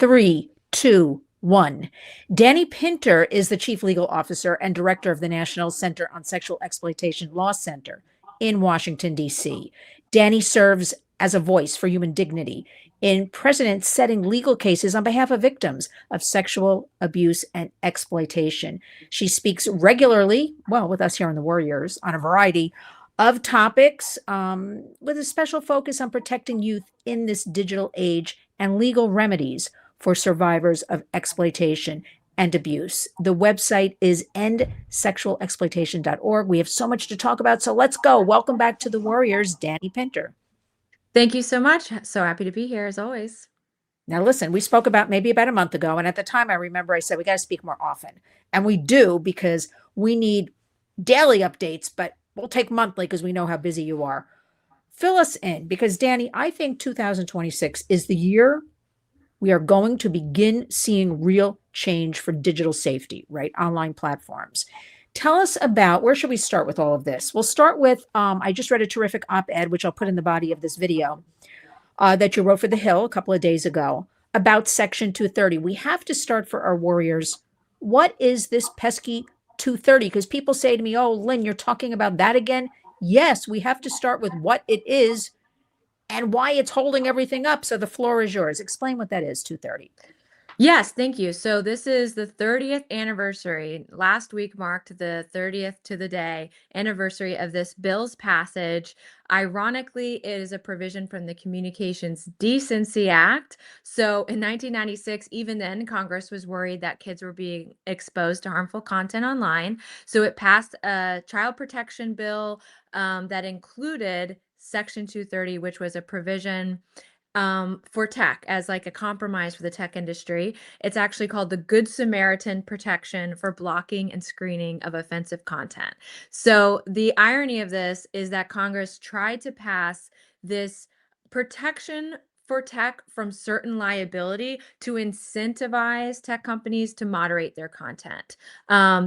Three, two, one. Dani Pinter is the Chief Legal Officer and Director of the National Center on Sexual Exploitation Law Center in Washington, D.C. Dani serves as a voice for human dignity in precedent-setting legal cases on behalf of victims of sexual abuse and exploitation. She speaks regularly, well, with us here on the Warriors, on a variety of topics, with a special focus on protecting youth in this digital age and legal remedies for survivors of exploitation and abuse. The website is endsexualexploitation.org. We have so much to talk about, so let's go. Welcome back to the Warriors, Dani Pinter. Thank you so much. So happy to be here as always. Now, listen, we spoke about a month ago, and at the time I remember I said we got to speak more often. And we do, because we need daily updates, but we'll take monthly because we know how busy you are. Fill us in, because Dani, I think 2026 is the year we are going to begin seeing real change for digital safety, right? Online platforms. Tell us about, where should we start with all of this? We'll start with, I just read a terrific op-ed, which I'll put in the body of this video, that you wrote for The Hill a couple of days ago about Section 230. We have to start for our Warriors. What is this pesky 230? Because people say to me, oh, Lynn, you're talking about that again? Yes, we have to start with what it is and why it's holding everything up. So the floor is yours. Explain what that is, 230. Yes, thank you. So this is the 30th anniversary. Last week marked the 30th to the day anniversary of this bill's passage. Ironically, it is a provision from the Communications Decency Act. So in 1996, even then, Congress was worried that kids were being exposed to harmful content online. So it passed a child protection bill that included Section 230, which was a provision for tech as like a compromise for the tech industry. It's actually called the Good Samaritan Protection for Blocking and Screening of Offensive Content. So the irony of this is that Congress tried to pass this protection for tech from certain liability to incentivize tech companies to moderate their content.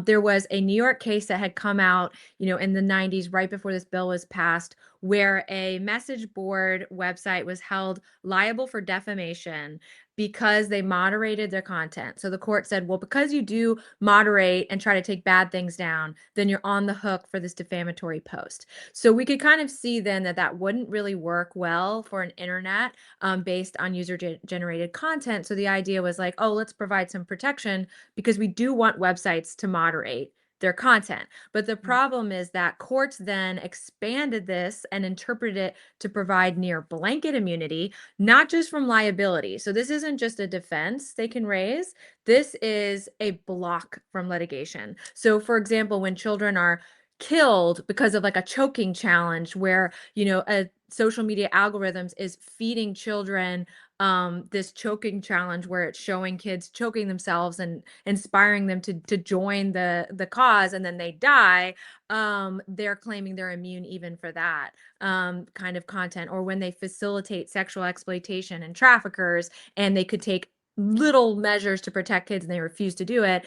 There was a New York case that had come out, in the 90s, right before this bill was passed, where a message board website was held liable for defamation because they moderated their content. So the court said, well, because you do moderate and try to take bad things down, then you're on the hook for this defamatory post. So we could kind of see then that wouldn't really work well for an internet based on user-generated content. So the idea was like, oh, let's provide some protection because we do want websites to moderate their content. But the problem is that courts then expanded this and interpreted it to provide near blanket immunity, not just from liability. So this isn't just a defense they can raise. This is a block from litigation. So for example, when children are killed because of like a choking challenge where, a social media algorithms is feeding children this choking challenge where it's showing kids choking themselves and inspiring them to join the cause, and then they die, they're claiming they're immune even for that kind of content. Or when they facilitate sexual exploitation and traffickers and they could take little measures to protect kids and they refuse to do it,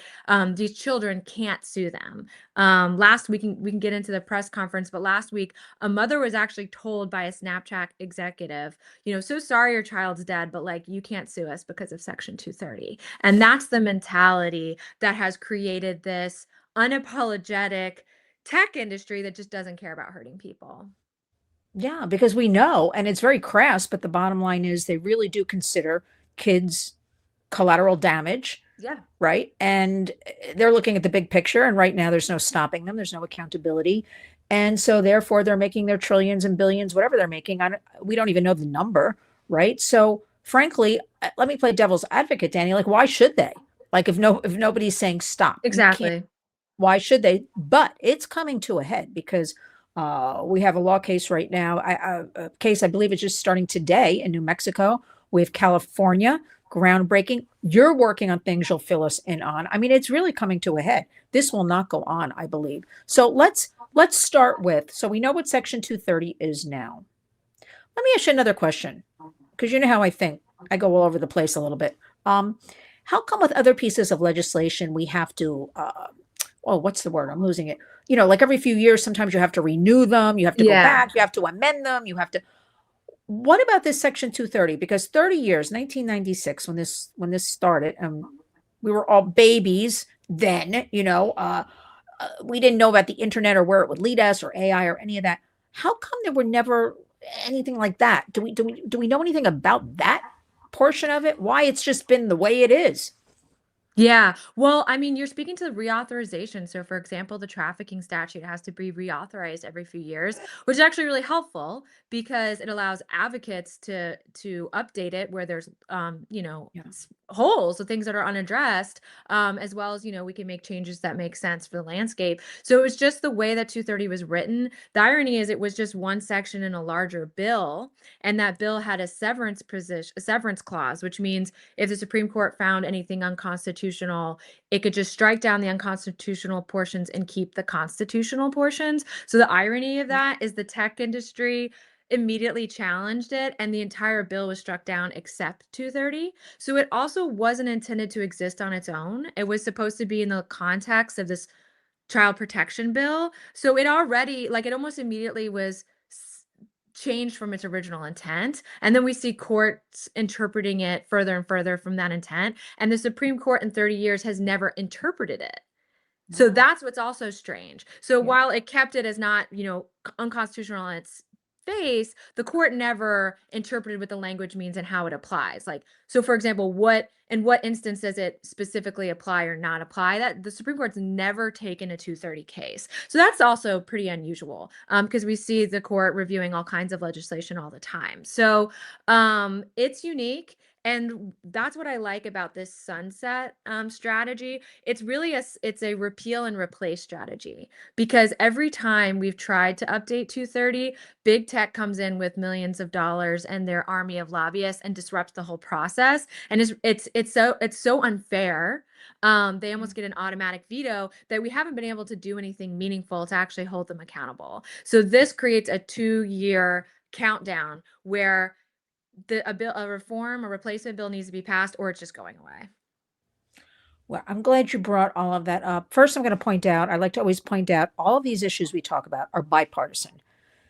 these children can't sue them. Last week, we can get into the press conference, but last week a mother was actually told by a Snapchat executive, so sorry your child's dead, but like you can't sue us because of Section 230. And that's the mentality that has created this unapologetic tech industry that just doesn't care about hurting people. Yeah, because we know, and it's very crass, but the bottom line is they really do consider kids collateral damage. Yeah. Right. And they're looking at the big picture. And right now there's no stopping them. There's no accountability. And so therefore they're making their trillions and billions, whatever they're making. We don't even know the number. Right. So frankly, let me play devil's advocate, Dani. Like, why should they? Like, if nobody's saying stop, Exactly. Why should they? But it's coming to a head because we have a law case right now, a case, I believe it's just starting today in New Mexico. We have California, groundbreaking. You're working on things you'll fill us in on. I mean, it's really coming to a head. This will not go on, I believe. So let's start with, so we know what Section 230 is now. Let me ask you another question, because you know how I think. I go all over the place a little bit. How come with other pieces of legislation we have to, what's the word? I'm losing it. Like every few years, sometimes you have to renew them. You have to go back. You have to amend them. You have to. what about this Section 230? Because 30 years, 1996, when this started, we were all babies then, we didn't know about the internet or where it would lead us or AI or any of that. How come there were never anything like that? Do we know anything about that portion of it? Why it's just been the way it is? Yeah. Well, I mean, you're speaking to the reauthorization. So, for example, the trafficking statute has to be reauthorized every few years, which is actually really helpful because it allows advocates to update it where there's Yeah. holes, the things that are unaddressed, as well as we can make changes that make sense for the landscape. So it was just the way that 230 was written. The irony is it was just one section in a larger bill, and that bill had a severance clause, which means if the Supreme Court found anything unconstitutional, it could just strike down the unconstitutional portions and keep the constitutional portions. So the irony of that is the tech industry immediately challenged it, and the entire bill was struck down except 230. So it also wasn't intended to exist on its own. It was supposed to be in the context of this child protection bill. So it already, like, it almost immediately was changed from its original intent. And then we see courts interpreting it further and further from that intent. And the Supreme Court in 30 years has never interpreted it. So Wow. that's what's also strange. So Yeah. while it kept it as not, unconstitutional on its face, the court never interpreted what the language means and how it applies. Like, so for example, what instance does it specifically apply or not apply? That the Supreme Court's never taken a 230 case. So that's also pretty unusual because we see the court reviewing all kinds of legislation all the time. So it's unique. And that's what I like about this sunset strategy. It's a repeal and replace strategy because every time we've tried to update 230, big tech comes in with millions of dollars and their army of lobbyists and disrupts the whole process. And it's so unfair. They almost get an automatic veto that we haven't been able to do anything meaningful to actually hold them accountable. So this creates a 2-year countdown where a reform, a replacement bill needs to be passed, or it's just going away. Well, I'm glad you brought all of that up. First, I'm going to point out, I like to always point out, all of these issues we talk about are bipartisan.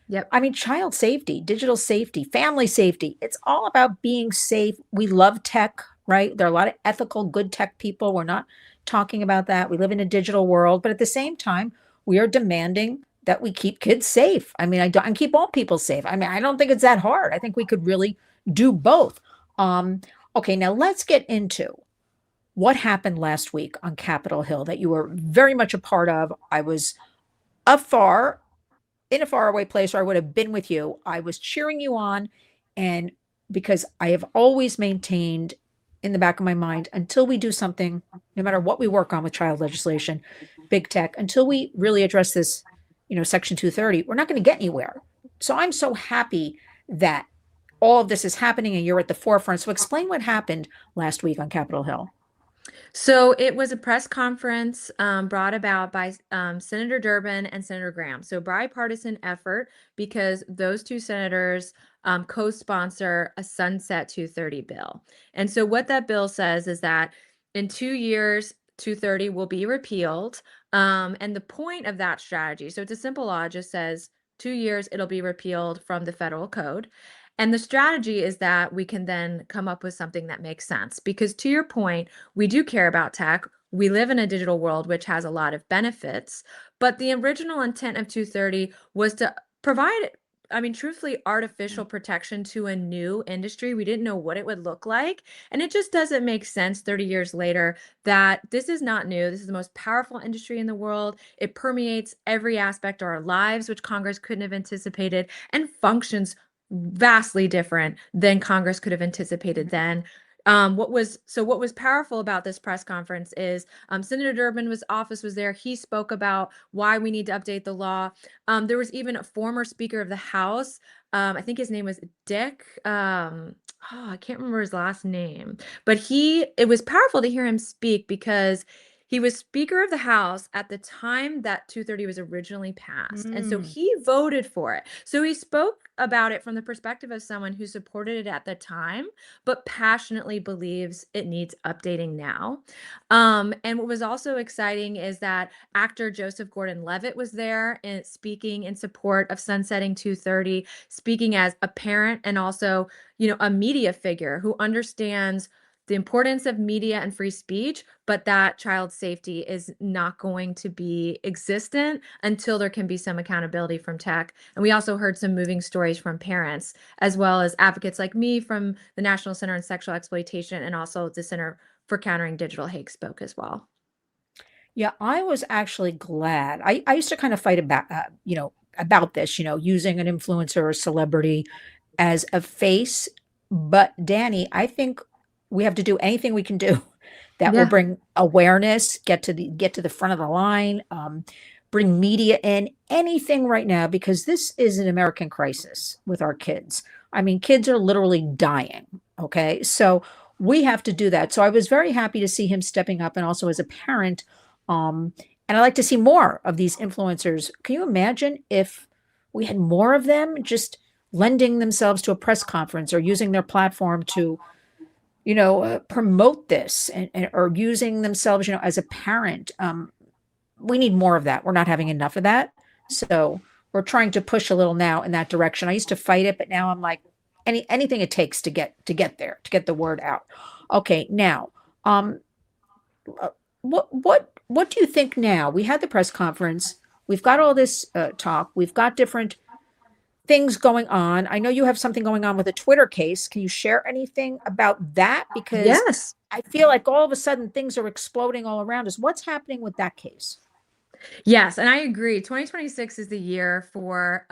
Yep. I mean, child safety, digital safety, family safety, it's all about being safe. We love tech, right? There are a lot of ethical, good tech people. We're not talking about that. We live in a digital world, but at the same time, we are demanding that we keep kids safe. I mean, and keep all people safe. I mean, I don't think it's that hard. I think we could really do both. Um, okay, now let's get into what happened last week on Capitol Hill that you were very much a part of. I was afar in a faraway place, or I would have been with you. I was cheering you on. And because I have always maintained in the back of my mind, until we do something, no matter what we work on with child legislation, big tech, until we really address this, Section 230, we're not going to get anywhere. So I'm so happy that all of this is happening and you're at the forefront. So explain what happened last week on Capitol Hill. So it was a press conference brought about by Senator Durbin and Senator Graham. So bipartisan effort because those two senators co-sponsor a sunset 230 bill. And so what that bill says is that in 2 years, 230 will be repealed. And the point of that strategy, so it's a simple law, it just says 2 years, it'll be repealed from the federal code. And the strategy is that we can then come up with something that makes sense. Because to your point, we do care about tech. We live in a digital world, which has a lot of benefits. But the original intent of 230 was to provide, I mean, truthfully, artificial protection to a new industry. We didn't know what it would look like. And it just doesn't make sense 30 years later that this is not new. This is the most powerful industry in the world. It permeates every aspect of our lives, which Congress couldn't have anticipated, and functions vastly different than Congress could have anticipated then. What was powerful about this press conference is Senator Durbin's office was there. He spoke about why we need to update the law. There was even a former Speaker of the House. I think his name was Dick. I can't remember his last name, but it was powerful to hear him speak because He was Speaker of the House at the time that 230 was originally passed. And so Mm. he voted for it. So he spoke about it from the perspective of someone who supported it at the time, but passionately believes it needs updating now. And what was also exciting is that actor Joseph Gordon-Levitt was there and speaking in support of sunsetting 230, speaking as a parent and also, a media figure who understands the importance of media and free speech, but that child safety is not going to be existent until there can be some accountability from tech. And we also heard some moving stories from parents, as well as advocates like me from the National Center on Sexual Exploitation and also the Center for Countering Digital Hate spoke as well. Yeah, I was actually glad. I used to kind of fight about, about this, using an influencer or celebrity as a face. But Danny, I think we have to do anything we can do that will Yeah. bring awareness, get to the front of the line, bring media in, anything right now, because this is an American crisis with our kids. I mean, kids are literally dying. Okay. So we have to do that. So I was very happy to see him stepping up and also as a parent. And I like to see more of these influencers. Can you imagine if we had more of them just lending themselves to a press conference or using their platform to, promote this or using themselves, as a parent? We need more of that. We're not having enough of that. So we're trying to push a little now in that direction. I used to fight it, but now I'm like, anything it takes to get there, to get the word out. Okay, now, um, what do you think now? We had the press conference. We've got all this talk. We've got different things going on. I know you have something going on with a Twitter case. Can you share anything about that? Because Yes. I feel like all of a sudden things are exploding all around us. What's happening with that case? Yes, and I agree. 2026 is the year for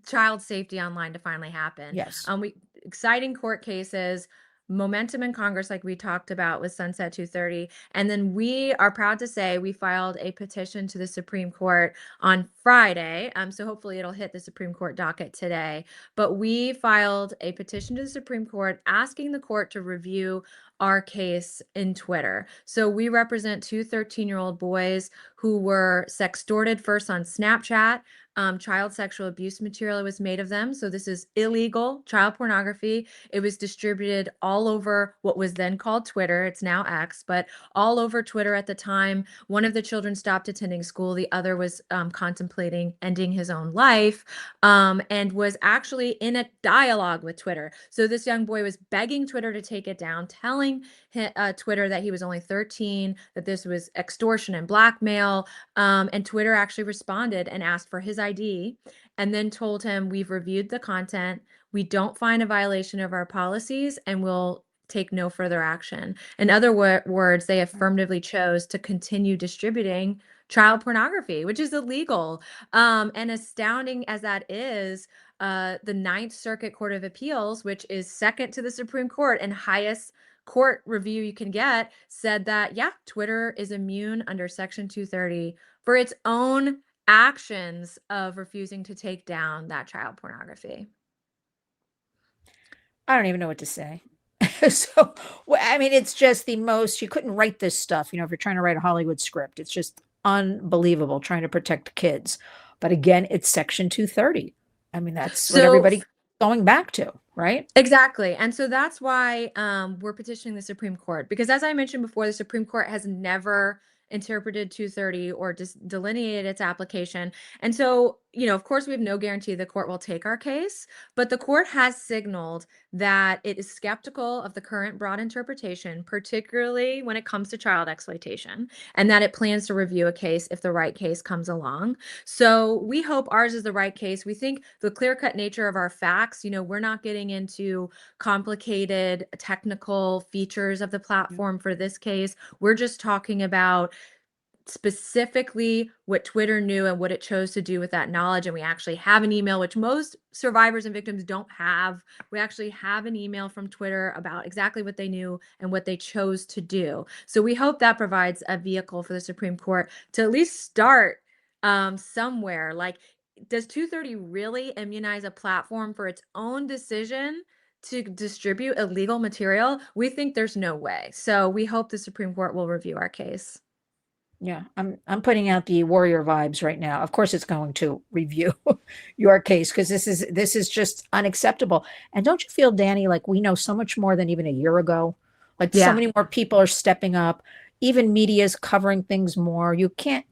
child safety online to finally happen. Yes. We exciting court cases, momentum in Congress, like we talked about with Sunset 230, and then we are proud to say we filed a petition to the Supreme Court on Friday. So hopefully it'll hit the Supreme Court docket today. But we filed a petition to the Supreme Court asking the court to review our case in Twitter. So we represent two 13-year-old boys who were sextorted first on Snapchat. Child sexual abuse material was made of them. So this is illegal child pornography. It was distributed all over what was then called Twitter. It's now X, but all over Twitter at the time. One of the children stopped attending school. The other was contemplating ending his own life, and was actually in a dialogue with Twitter. So this young boy was begging Twitter to take it down, telling Twitter that he was only 13, that this was extortion and blackmail. And Twitter actually responded and asked for his ID and then told him, "We've reviewed the content. We don't find a violation of our policies and we'll take no further action." In other words, they affirmatively chose to continue distributing child pornography, which is illegal. And astounding as that is, the Ninth Circuit Court of Appeals, which is second to the Supreme Court and highest court review you can get, said that, yeah, Twitter is immune under Section 230 for its own actions of refusing to take down that child pornography. I don't even know what to say. So, I mean, it's just the most, you couldn't write this stuff, if you're trying to write a Hollywood script. It's just unbelievable trying to protect kids. But again, it's Section 230. I mean, that's what So everybody going back to, right? exactly. And so that's why we're petitioning the Supreme Court, because as I mentioned before, the Supreme Court has never interpreted 230 or just delineated its application. And so, of course, we have no guarantee the court will take our case, but the court has signaled that it is skeptical of the current broad interpretation, particularly when it comes to child exploitation, and that it plans to review a case if the right case comes along. So we hope ours is the right case. We think the clear-cut nature of our facts, we're not getting into complicated technical features of the platform for this case. We're just talking about specifically what Twitter knew and what it chose to do with that knowledge. And we actually have an email, which most survivors and victims don't have. We actually have an email from Twitter about exactly what they knew and what they chose to do. So we hope that provides a vehicle for the Supreme Court to at least start somewhere. Like, does 230 really immunize a platform for its own decision to distribute illegal material? We think there's no way. So we hope the Supreme Court will review our case. Yeah, I'm putting out the warrior vibes right now. Of course, it's going to review your case because this is just unacceptable. And don't you feel, Danny, like we know so much more than even a year ago? Like so Yeah. many more people are stepping up. Even media is covering things more. You can't,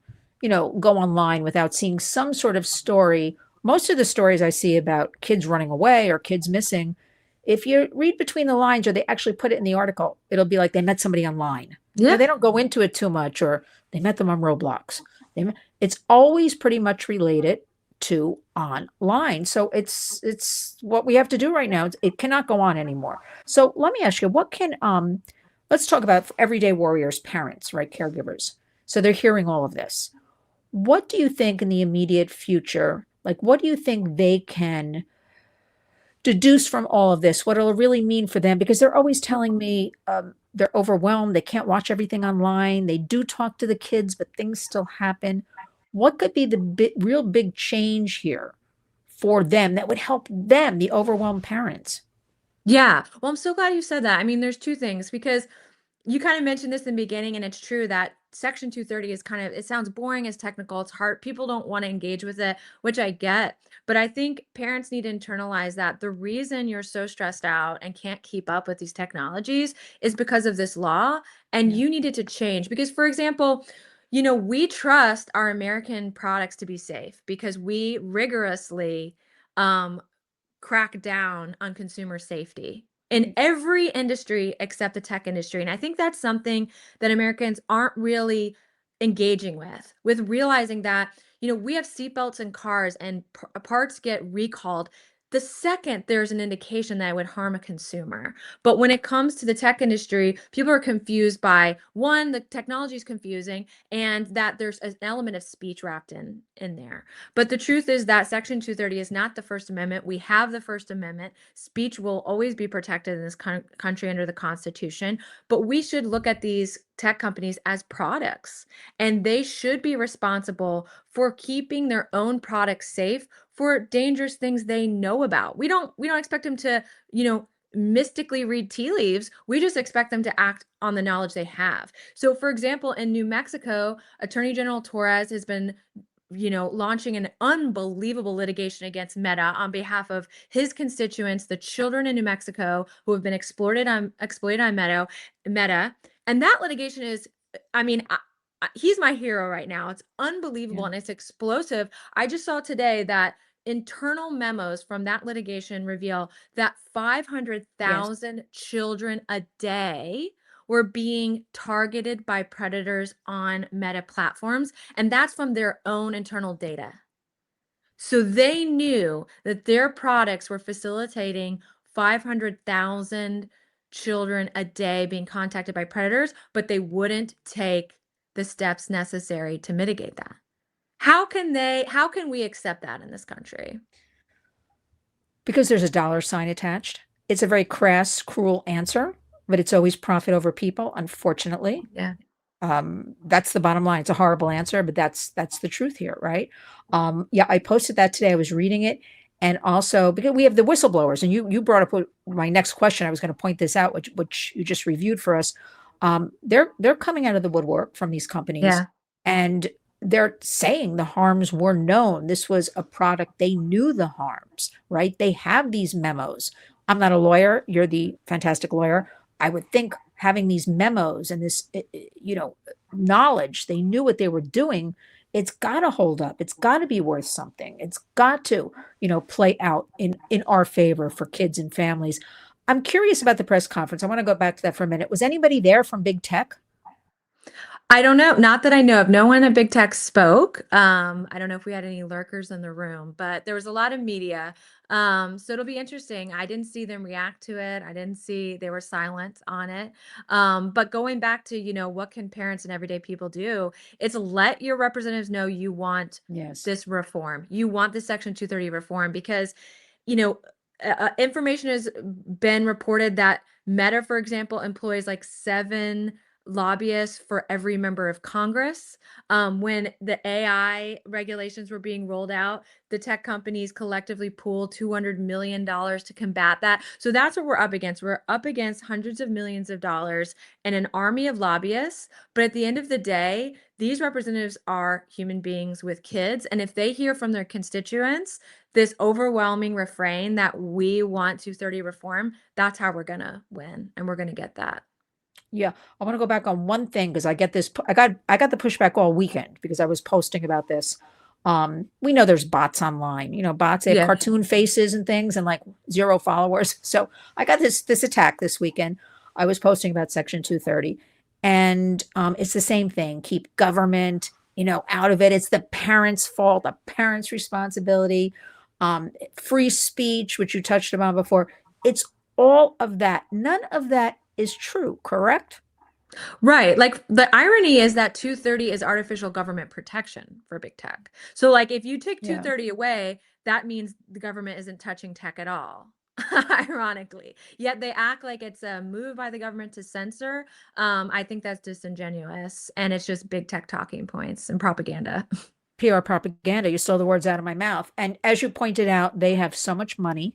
go online without seeing some sort of story. Most of the stories I see about kids running away or kids missing, if you read between the lines or they actually put it in the article, it'll be like they met somebody online. Yeah. They don't go into it too much, or they met them on Roblox. It's always pretty much related to online. So it's what we have to do right now. It cannot go on anymore. So let me ask you, what can let's talk about everyday warriors, parents, right, caregivers. So they're hearing all of this. What do you think in the immediate future? Like, what do you think they can deduce from all of this? What it'll really mean for them? Because they're always telling me they're overwhelmed. They can't watch everything online. They do talk to the kids, but things still happen. What could be the real big change here for them that would help them, the overwhelmed parents? Yeah. Well, I'm so glad you said that. I mean, there's two things because you kind of mentioned this in the beginning, and it's true that Section 230 is kind of, it sounds boring, it's technical, it's hard. People don't want to engage with it, which I get. But I think parents need to internalize that the reason you're so stressed out and can't keep up with these technologies is because of this law, and Yeah. you needed to change. Because, for example, we trust our American products to be safe because we rigorously um, crack down on consumer safety in every industry except the tech industry. And I think that's something that Americans aren't really engaging with realizing that, we have seatbelts in cars and parts get recalled the second there's an indication that it would harm a consumer. But when it comes to the tech industry, people are confused by one, the technology is confusing, and that there's an element of speech wrapped in there. But the truth is that Section 230 is not the First Amendment. We have the First Amendment. Speech will always be protected in this country under the Constitution. But we should look at these tech companies as products, and they should be responsible for keeping their own products safe for dangerous things they know about. We don't expect them to, mystically read tea leaves. We just expect them to act on the knowledge they have. So, for example, in New Mexico, Attorney General Torres has been launching an unbelievable litigation against Meta on behalf of his constituents, the children in New Mexico who have been exploited on Meta. And that litigation is, I mean, he's my hero right now. It's unbelievable Yeah. and it's explosive. I just saw today that internal memos from that litigation reveal that Yes. 500,000 children a day were being targeted by predators on Meta platforms, and that's from their own internal data. So they knew that their products were facilitating 500,000 children a day being contacted by predators, but they wouldn't take the steps necessary to mitigate that. How can we accept that in this country? Because there's a dollar sign attached. It's a very crass, cruel answer, but it's always profit over people, unfortunately. Yeah. That's the bottom line. It's a horrible answer, but that's the truth here, right? Yeah, I posted that today. I was reading it, and also because we have the whistleblowers, and you brought up my next question. I was going to point this out, which you just reviewed for us. They're coming out of the woodwork from these companies, Yeah. and they're saying the harms were known. This was a product they knew the harms, right? They have these memos. I'm not a lawyer. You're the fantastic lawyer. I would think having these memos and this, knowledge, they knew what they were doing. It's got to hold up. It's got to be worth something. It's got to, play out in our favor for kids and families. I'm curious about the press conference. I want to go back to that for a minute. Was anybody there from big tech? I don't know. Not that I know of. No one at Big Tech spoke. I don't know if we had any lurkers in the room, but there was a lot of media. So it'll be interesting. I didn't see them react to it. I didn't see they were silent on it. But going back to, what can parents and everyday people do? It's let your representatives know you want Yes. this reform. You want this Section 230 reform because, you know, information has been reported that Meta, for example, employs like 7 lobbyists for every member of Congress. When the AI regulations were being rolled out, the tech companies collectively pooled $200 million to combat that. So that's what we're up against. We're up against hundreds of millions of dollars and an army of lobbyists. But at the end of the day, these representatives are human beings with kids. And if they hear from their constituents this overwhelming refrain that we want 230 reform, that's how we're going to win. And we're going to get that. Yeah, I want to go back on one thing because I get this. I got the pushback all weekend because I was posting about this. We know there's bots online. Bots, they have Yeah. cartoon faces and things, and like 0 followers. So I got this attack this weekend. I was posting about Section 230, and it's the same thing. Keep government, out of it. It's the parents' fault, the parents' responsibility. Free speech, which you touched on before. It's all of that. None of that is true, correct? Right. Like the irony is that 230 is artificial government protection for big tech. So like if you take Yeah. 230 away, that means the government isn't touching tech at all. Ironically. Yet they act like it's a move by the government to censor. I think that's disingenuous and it's just big tech talking points and propaganda. PR propaganda. You stole the words out of my mouth. And as you pointed out, they have so much money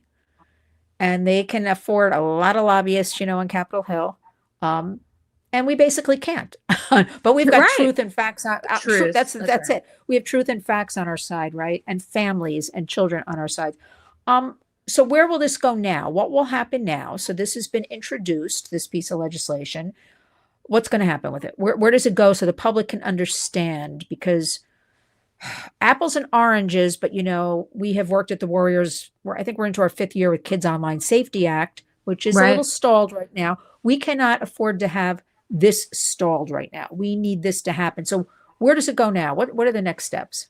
and they can afford a lot of lobbyists, on Capitol Hill. And we basically can't. But we've got Right. truth and facts on Truth. that's right. it. We have truth and facts on our side, right? And families and children on our side. So where will this go now? What will happen now? So this has been introduced, this piece of legislation. What's going to happen with it? Where does it go so the public can understand? Because apples and oranges, but we have worked at the Warriors. I think we're into our 5th year with Kids Online Safety Act, which is a little Right. stalled right now. We cannot afford to have this stalled right now. We need this to happen. So where does it go now? What are the next steps?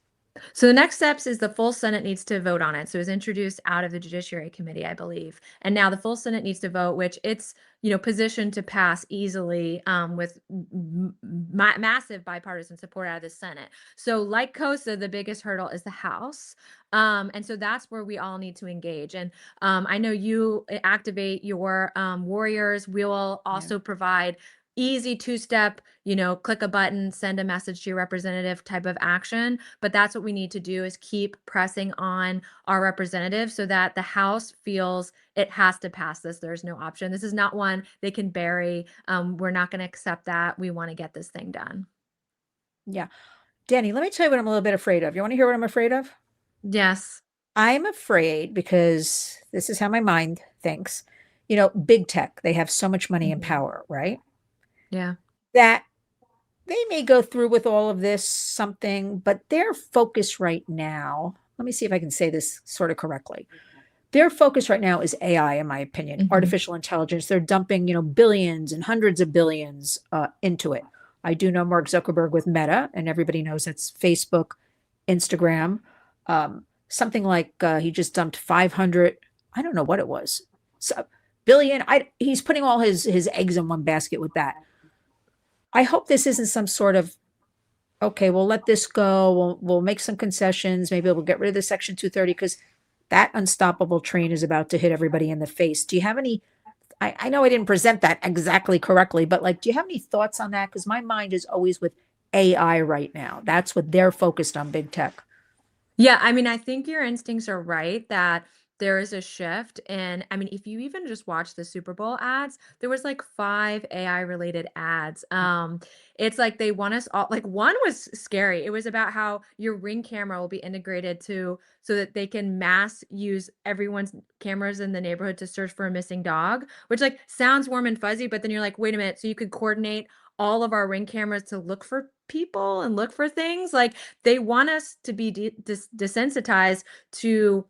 So the next steps is the full Senate needs to vote on it. So it was introduced out of the Judiciary Committee, I believe. And now the full Senate needs to vote, which it's, positioned to pass easily with massive bipartisan support out of the Senate. So like COSA, the biggest hurdle is the House. And so that's where we all need to engage. And I know you activate your warriors. We will also provide easy 2-step, click a button, send a message to your representative type of action. But that's what we need to do is keep pressing on our representatives so that the House feels it has to pass this. There's no option. This is not one they can bury. We're not going to accept that. We want to get this thing done. Yeah. Danny, let me tell you what I'm a little bit afraid of. You want to hear what I'm afraid of? Yes. I'm afraid because this is how my mind thinks. Big tech, they have so much money and power, right? Yeah. That they may go through with all of this something, but their focus right now, let me see if I can say this sort of correctly. Their focus right now is AI, in my opinion, artificial intelligence. They're dumping, billions and hundreds of billions into it. I do know Mark Zuckerberg with Meta, and everybody knows that's Facebook, Instagram, something like he just dumped 500, I don't know what it was, so, billion. He's putting all his eggs in one basket with that. I hope this isn't some sort of, okay, we'll let this go. We'll make some concessions. Maybe we'll get rid of the Section 230 because that unstoppable train is about to hit everybody in the face. Do you have any? I know I didn't present that exactly correctly, but do you have any thoughts on that? Because my mind is always with AI right now. That's what they're focused on, big tech. Yeah, I mean, I think your instincts are right that there is a shift. And I mean, if you even just watch the Super Bowl ads, there was like 5 AI related ads. It's like they want us all, like one was scary. It was about how your Ring camera will be integrated to so that they can mass use everyone's cameras in the neighborhood to search for a missing dog, which like sounds warm and fuzzy, but then you're like, wait a minute, so you could coordinate all of our Ring cameras to look for people and look for things like they want us to be desensitized to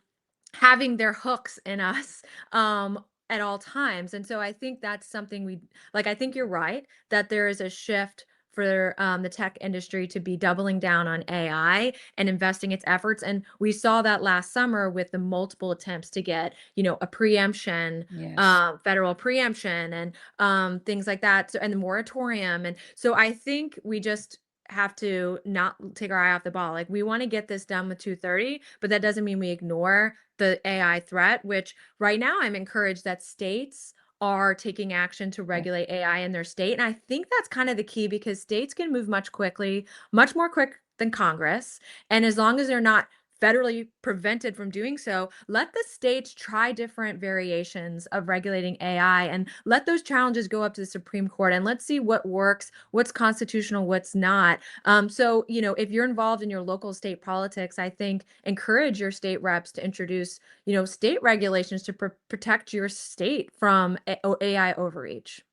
having their hooks in us at all times. And so I think that's something we like. I think you're right that there is a shift for the tech industry to be doubling down on AI and investing its efforts. And we saw that last summer with the multiple attempts to get, a preemption, Yes. federal preemption and things like that. So, and the moratorium. And so I think we just have to not take our eye off the ball. Like we want to get this done with 230, but that doesn't mean we ignore the AI threat, which right now I'm encouraged that states are taking action to Yeah. regulate AI in their state. And I think that's kind of the key because states can move much more quick than Congress. And as long as they're not federally prevented from doing so, let the states try different variations of regulating AI and let those challenges go up to the Supreme Court and let's see what works, what's constitutional, what's not. So, if you're involved in your local state politics, I think encourage your state reps to introduce state regulations to protect your state from AI overreach.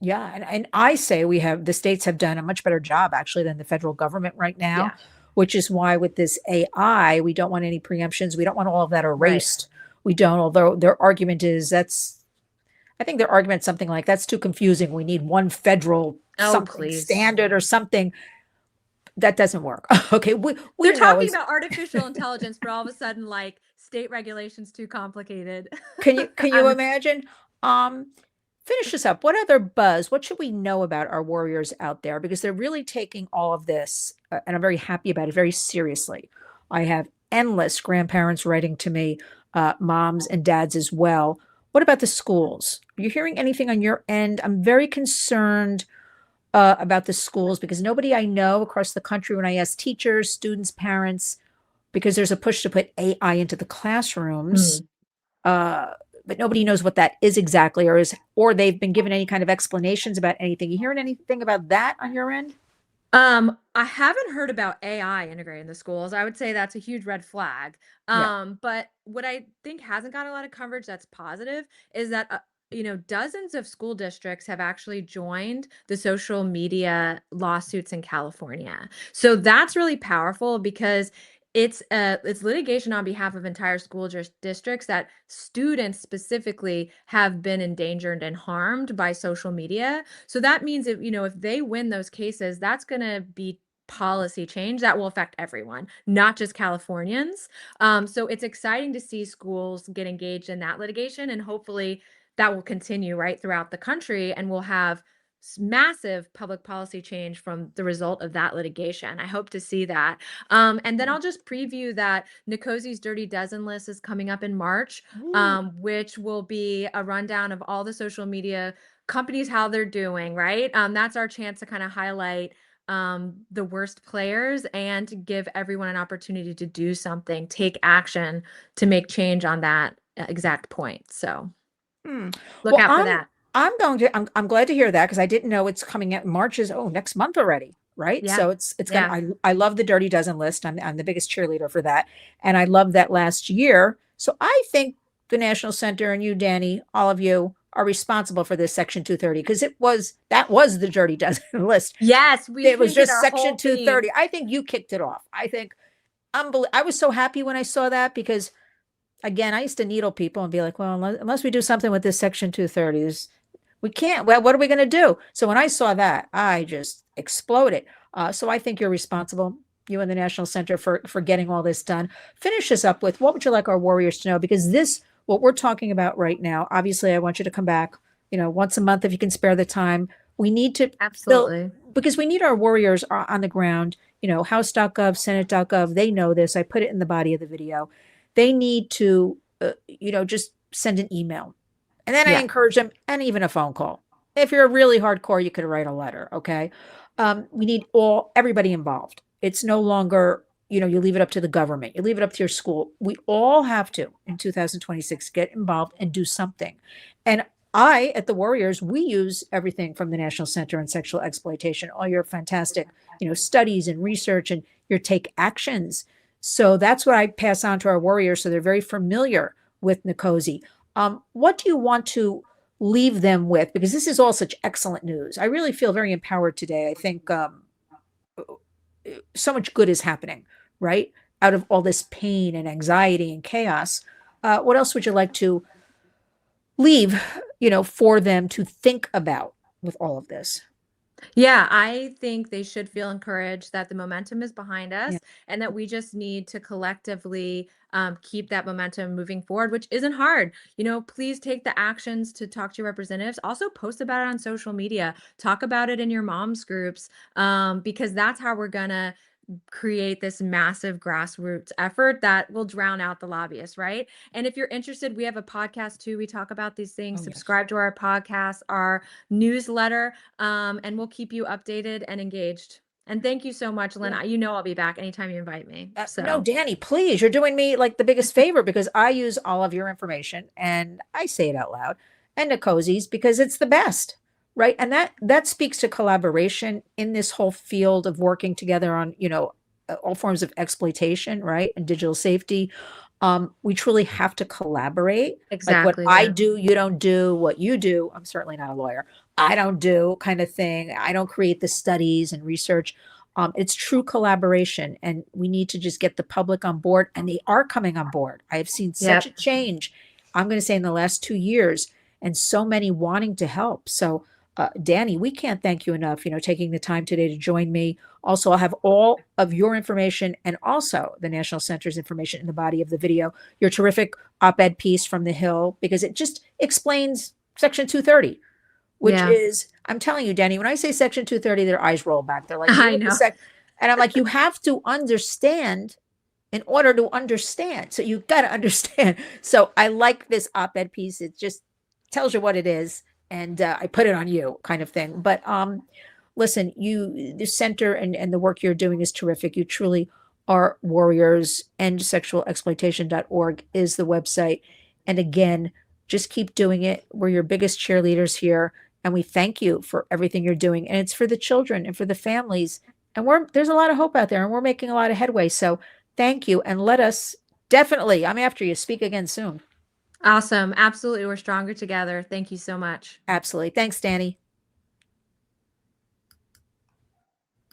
Yeah, and I say the states have done a much better job actually than the federal government right now, Yeah, which is why with this AI, we don't want any preemptions. We don't want all of that right. erased. We don't, although their argument is I think their argument something like that's too confusing. We need one federal Oh, something please. standard or something. That doesn't work. Okay, we They're know talking is about artificial intelligence, but all of a sudden, like state regulations too complicated. can you I'm imagine? Um, Finish this up. What other buzz? What should we know about our warriors out there? Because they're really taking all of this, and I'm very happy about it, very seriously. I have endless grandparents writing to me, moms and dads as well. What about the schools? Are you hearing anything on your end? I'm very concerned about the schools because nobody I know across the country, when I ask teachers, students, parents, because there's a push to put AI into the classrooms, Hmm. uh, but nobody knows what that is exactly, or they've been given any kind of explanations about anything. You hearing anything about that on your end? I haven't heard about AI integrating in the schools. I would say that's a huge red flag. Yeah. But what I think hasn't got a lot of coverage that's positive is that dozens of school districts have actually joined the social media lawsuits in California. So that's really powerful because it's litigation on behalf of entire school districts that students specifically have been endangered and harmed by social media. So that means if they win those cases, that's going to be policy change that will affect everyone, not just Californians. So it's exciting to see schools get engaged in that litigation, and hopefully that will continue right throughout the country, and we'll have massive public policy change from the result of that litigation. I hope to see that. And then I'll just preview that Nicosi's Dirty Dozen list is coming up in March, Ooh. which will be a rundown of all the social media companies, how they're doing, right? That's our chance to kind of highlight the worst players and to give everyone an opportunity to do something, take action to make change on that exact point. So Hmm. look Well, out for I'm that. I'm going to I'm glad to hear that because I didn't know it's coming out. March is next month already, right? Yeah. So it's gonna. Yeah. I love the Dirty Dozen list. I'm the biggest cheerleader for that, and I love that last year. So I think the National Center and you, Danny, all of you are responsible for this Section 230 because that was the Dirty Dozen list. Yes, we It was painted just our Section whole 230. theme. I think you kicked it off. I think I was so happy when I saw that because again, I used to needle people and be like, well, unless we do something with this Section 230s, we can't. Well, what are we going to do? So when I saw that, I just exploded. So I think you're responsible, you and the National Center, for getting all this done. Finish this up with what would you like our warriors to know? Because what we're talking about right now, obviously, I want you to come back, once a month if you can spare the time. We need to build Absolutely. because we need our warriors on the ground. House.gov, Senate.gov. They know this. I put it in the body of the video. They need to, just send an email and then I Yeah. encourage them, and even a phone call. If you're really hardcore, you could write a letter. Okay. We need everybody involved. It's no longer, you leave it up to the government, you leave it up to your school. We all have to, in 2026, get involved and do something. And at the Warriors, we use everything from the National Center on Sexual Exploitation, all your fantastic, studies and research and your take actions. So that's what I pass on to our Warriors. So they're very familiar with Nkosi. What do you want to leave them with? Because this is all such excellent news. I really feel very empowered today. I think so much good is happening, right? Out of all this pain and anxiety and chaos. What else would you like to leave, for them to think about with all of this? Yeah, I think they should feel encouraged that the momentum is behind Yeah. us and that we just need to collectively keep that momentum moving forward, which isn't hard. Please take the actions to talk to your representatives. Also, post about it on social media. Talk about it in your mom's groups because that's how we're going to create this massive grassroots effort that will drown out the lobbyists, right? And if you're interested, we have a podcast too. We talk about these things. Oh, yes. Subscribe to our podcast, our newsletter, and we'll keep you updated and engaged. And thank you so much, Lynn. Yeah. You know I'll be back anytime you invite me. No, So Dani, please, you're doing me like the biggest favor because I use all of your information and I say it out loud and Nicosi's because it's the best, right? And that speaks to collaboration in this whole field of working together on, all forms of exploitation, right? And digital safety. We truly have to collaborate. Like what exactly, I Lynn. do, you don't do. What you do, I'm certainly not a lawyer. I don't do kind of thing. I don't create the studies and research. It's true collaboration, and we need to just get the public on board, and they are coming on board. I have seen such a Yep. change, I'm going to say in the last 2 years, and so many wanting to help. So, Dani, we can't thank you enough, taking the time today to join me. Also, I'll have all of your information and also the National Center's information in the body of the video, your terrific op-ed piece from the Hill, because it just explains Section 230, which Yeah. is, I'm telling you, Dani, when I say Section 230, their eyes roll back. They're like, I know. and I'm like, you have to understand in order to understand. So you've got to understand. So I like this op-ed piece. It just tells you what it is. And I put it on you kind of thing. But listen, the center and the work you're doing is terrific. You truly are warriors. EndSexualExploitation.org is the website. And again, just keep doing it. We're your biggest cheerleaders here. And we thank you for everything you're doing. And it's for the children and for the families. And there's a lot of hope out there and we're making a lot of headway. So thank you. And let us definitely, I'm after you, speak again soon. Awesome. Absolutely. We're stronger together. Thank you so much. Absolutely. Thanks, Dani.